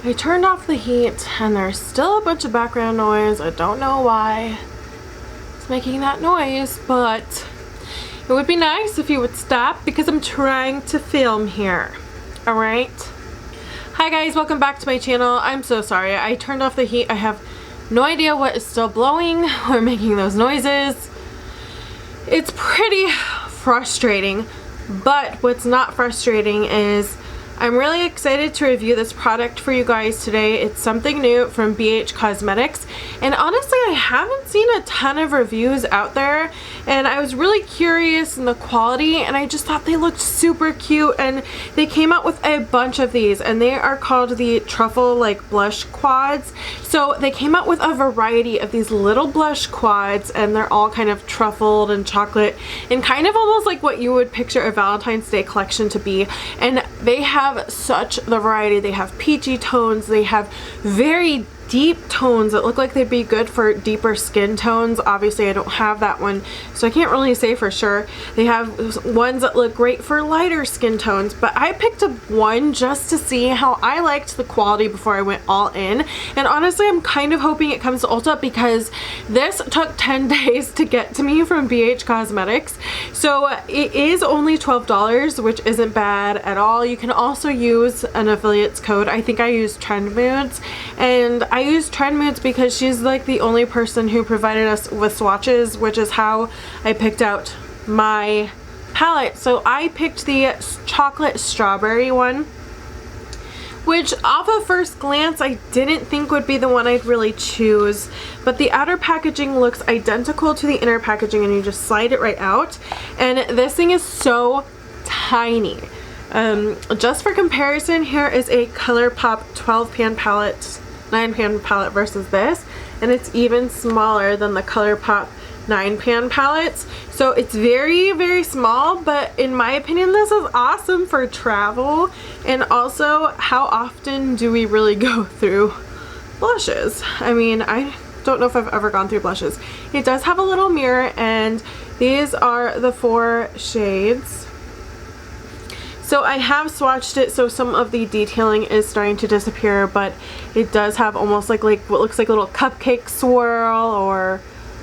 I turned off the heat and there's still a bunch of background noise. I don't know why it's making that noise, but it would be nice if you would stop because I'm trying to film here. Alright? Hi guys, welcome back to my channel. I'm so sorry. I turned off the heat. I have no idea what is still blowing or making those noises. It's pretty frustrating, but what's not frustrating is I'm really excited to review this product for you guys today. It's something new from BH Cosmetics, and honestly I haven't seen a ton of reviews out there, and I was really curious in the quality, and I just thought they looked super cute. And they came out with a bunch of these, and they are called the Truffle like blush quads. So they came out with a variety of these little blush quads, and they're all kind of truffled and chocolate and kind of almost like what you would picture a Valentine's Day collection to be. And they have such the variety. They have peachy tones, they have very deep tones that look like they'd be good for deeper skin tones. Obviously I don't have that one, so I can't really say for sure. They have ones that look great for lighter skin tones, but I picked up one just to see how I liked the quality before I went all in. And honestly I'm kind of hoping it comes to Ulta because this took 10 days to get to me from BH Cosmetics. So it is only $12, which isn't bad at all. You can also use an affiliate's code. I think I used Trend Moods, and I used Trend Moods because she's like the only person who provided us with swatches, which is how I picked out my palette. So I picked the chocolate strawberry one, which off of first glance I didn't think would be the one I'd really choose, but the outer packaging looks identical to the inner packaging, and you just slide it right out, and this thing is so tiny. Just for comparison, here is a ColourPop 12 pan palette, 9 pan palette versus this, and it's even smaller than the ColourPop 9 pan palettes. So it's very, very small, but in my opinion this is awesome for travel. And also, how often do we really go through blushes? I mean, I don't know if I've ever gone through blushes. It does have a little mirror, and these are the 4 shades. So I have swatched it, so some of the detailing is starting to disappear, but it does have almost like what looks like a little cupcake swirl or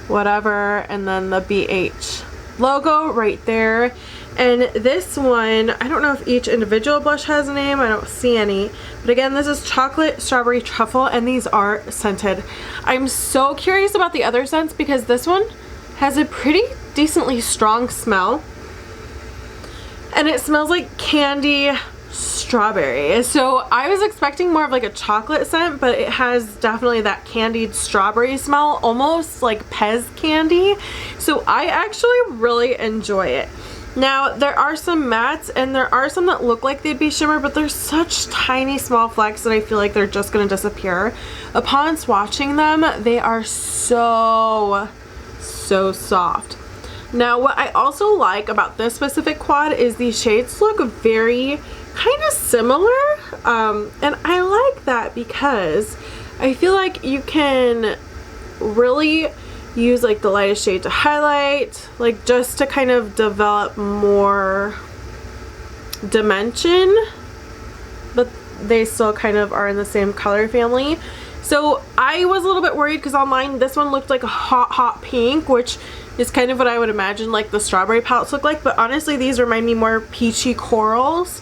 whatever, and then the BH logo right there. And this one, I don't know if each individual blush has a name, I don't see any, but again, this is chocolate strawberry truffle, and these are scented. I'm so curious about the other scents because this one has a pretty decently strong smell, and it smells like candy strawberry. So I was expecting more of like a chocolate scent, but it has definitely that candied strawberry smell, almost like Pez candy. So I actually really enjoy it. Now there are some mattes, and there are some that look like they'd be shimmer, but they're such tiny small flecks that I feel like they're just gonna disappear. Upon swatching them, they are so soft. Now what I also like about this specific quad is these shades look very kind of similar, and I like that because I feel like you can really use like the lightest shade to highlight, like just to kind of develop more dimension, but they still kind of are in the same color family. So I was a little bit worried because online this one looked like a hot pink, which is kind of what I would imagine like the strawberry palettes look like, but honestly these remind me more peachy corals,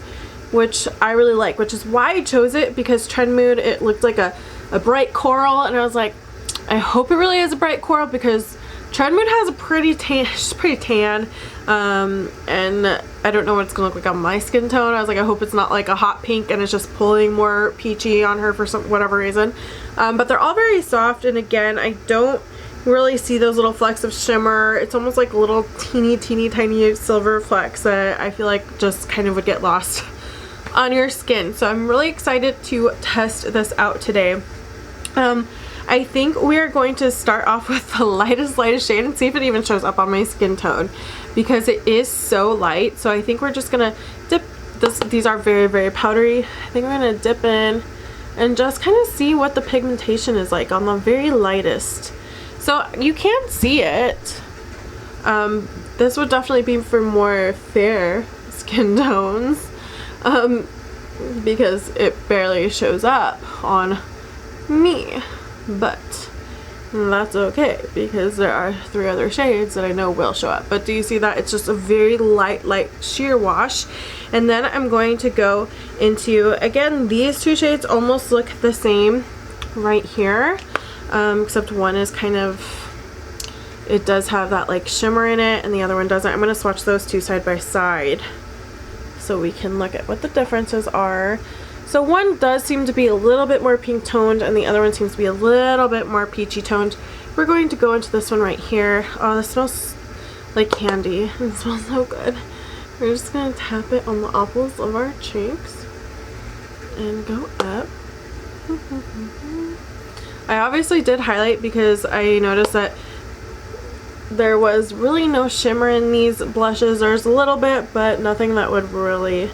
which I really like, which is why I chose it, because Trend Mood, it looked like a bright coral, and I was like, I hope it really is a bright coral because Trend Mood has a pretty tan, and I don't know what it's gonna look like on my skin tone. I was like, I hope it's not like a hot pink and it's just pulling more peachy on her for whatever reason. But they're all very soft, and again, I don't really see those little flecks of shimmer. It's almost like little teeny tiny silver flecks that I feel like just kind of would get lost on your skin. So I'm really excited to test this out today. I think we are going to start off with the lightest shade and see if it even shows up on my skin tone, because it is so light. So I think we're just gonna dip this. These are very powdery. I think we're gonna dip in and just kind of see what the pigmentation is like on the very lightest. So you can see it. This would definitely be for more fair skin tones. because it barely shows up on me, but that's okay because there are 3 other shades that I know will show up. But do you see that? It's just a very light sheer wash. And then I'm going to go into, again, these 2 shades almost look the same right here, except one is kind of, it does have that like shimmer in it and the other one doesn't. I'm going to swatch those 2 side by side so we can look at what the differences are. So one does seem to be a little bit more pink toned and the other one seems to be a little bit more peachy toned. We're going to go into this one right here. Oh, this smells like candy. It smells so good. We're just going to tap it on the apples of our cheeks and go up. I obviously did highlight because I noticed that there was really no shimmer in these blushes. There's a little bit, but nothing that would really...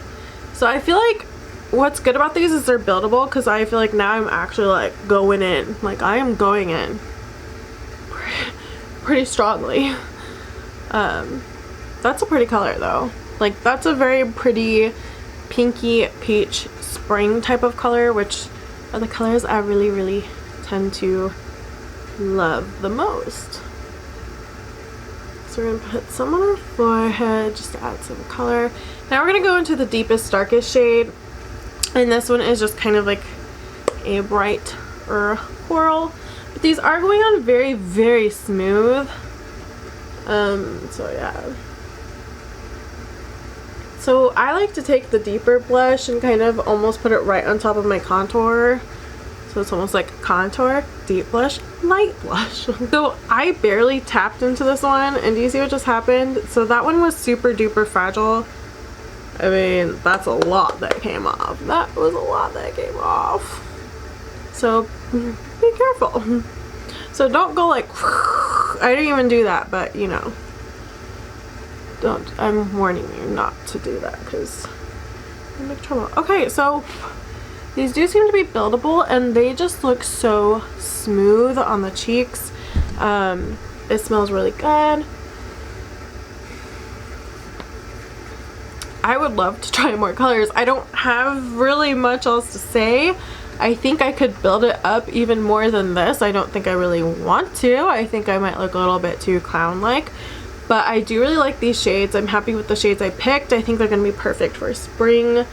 So I feel like what's good about these is they're buildable, because I feel like now I'm actually like going in. Like I am going in pretty strongly. That's a pretty color though. Like that's a very pretty pinky peach spring type of color, which are the colors I really tend to love the most. So we're gonna put some on our forehead just to add some color. Now we're gonna go into the deepest, darkest shade. And this one is just kind of like a brighter coral. But these are going on very smooth. So yeah. So I like to take the deeper blush and kind of almost put it right on top of my contour. So it's almost like contour, deep blush, light blush. So I barely tapped into this one, and do you see what just happened? So that one was super duper fragile. I mean, that's a lot that came off. That was a lot that came off. So be careful. So don't go like, I didn't even do that, but you know, don't, I'm warning you not to do that because you'll make trouble. Okay, so these do seem to be buildable and they just look so smooth on the cheeks. It smells really good. I would love to try more colors. I don't have really much else to say. I think I could build it up even more than this. I don't think I really want to. I think I might look a little bit too clown-like. But I do really like these shades. I'm happy with the shades I picked. I think they're going to be perfect for spring.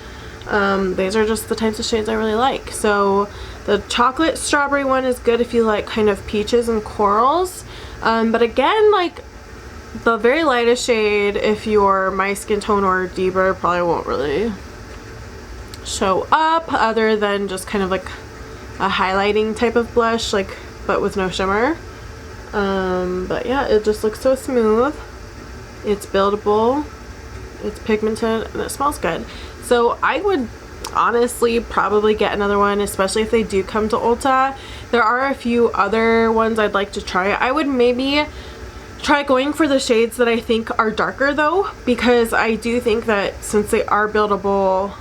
These are just the types of shades I really like. So the chocolate strawberry one is good if you like kind of peaches and corals. But again, like the very lightest shade, if you're my skin tone or deeper, probably won't really show up other than just kind of like a highlighting type of blush, like but with no shimmer. But yeah, it just looks so smooth. It's buildable, it's pigmented, and it smells good. So I would honestly probably get another one, especially if they do come to Ulta. There are a few other ones I'd like to try. I would maybe try going for the shades that I think are darker though, because I do think that since they are buildable,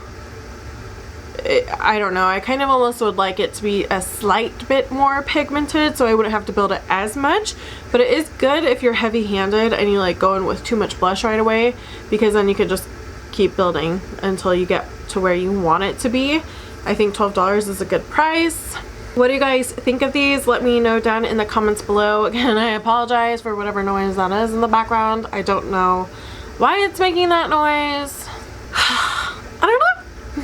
I don't know, I kind of almost would like it to be a slight bit more pigmented so I wouldn't have to build it as much. But it is good if you're heavy-handed and you like go in with too much blush right away, because then you can just keep building until you get to where you want it to be. I think $12 is a good price. What do you guys think of these? Let me know down in the comments below. Again, I apologize for whatever noise that is in the background. I don't know why it's making that noise. I don't know.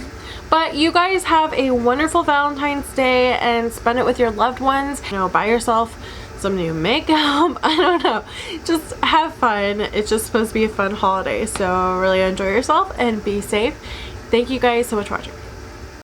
But you guys have a wonderful Valentine's Day and spend it with your loved ones. You know, buy yourself some new makeup. I don't know. Just have fun. It's just supposed to be a fun holiday. So really enjoy yourself and be safe. Thank you guys so much for watching.